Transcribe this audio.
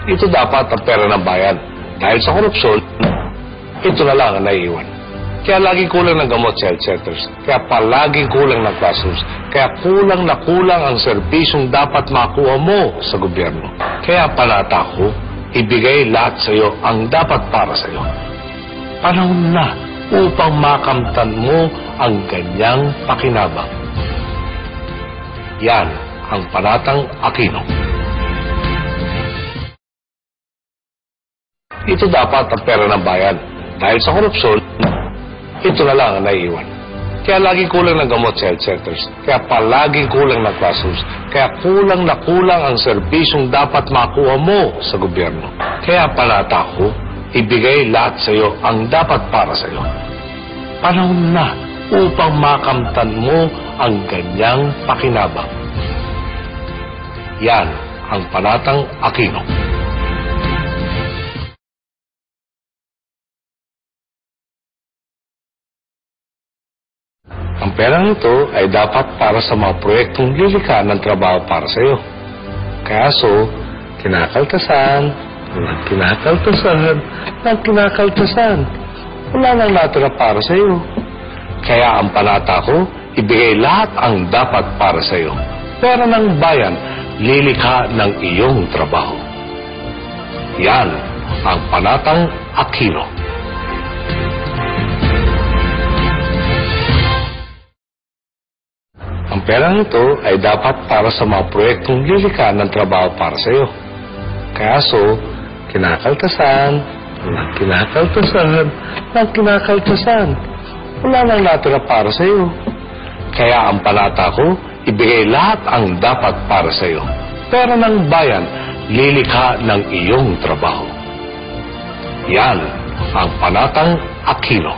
Ito dapat ang pera ng bayan. Dahil sa korupsyon, ito na lang ang naiiwan. Kaya laging kulang ng gamot sa health centers. Kaya palaging kulang ng classrooms. Kaya kulang na kulang ang serbisyong dapat makuha mo sa gobyerno. Kaya panata ko, ibigay lahat sa iyo ang dapat para sa iyo. Panahon na upang makamtan mo ang ganyang pakinabang. Yan ang Panatang Aquino. Ito dapat ang pera ng bayan. Dahil sa korupsyon, ito na lang ang naiiwan. Kaya laging kulang ng gamot sa health centers. Kaya palaging kulang ng classrooms. Kaya kulang na kulang ang serbisyong dapat makuha mo sa gobyerno. Kaya panata ko, ibigay lahat sa iyo ang dapat para sa iyo. Panahon na upang makamtan mo ang ganyang pakinabang. Yan ang Panatang Aquino. Ang perang ito ay dapat para sa mga proyektong lilikha ng trabaho para sa iyo. Kaso, kinakaltasan, wala nang natira para sa iyo. Kaya ang panata ko, ibigay lahat ang dapat para sa iyo. Pera ng bayan, lilikha ng iyong trabaho. Yan ang Panatang Aquino. Ang perang ito ay dapat para sa mga proyektong lilikha ng trabaho para sa iyo. Kaso, kinakaltasan, wala nang natira para sa iyo. Kaya ang panata ko, ibigay lahat ang dapat para sa iyo. Pera ng bayan, lilikha ng iyong trabaho. Yan ang Panatang Aquino.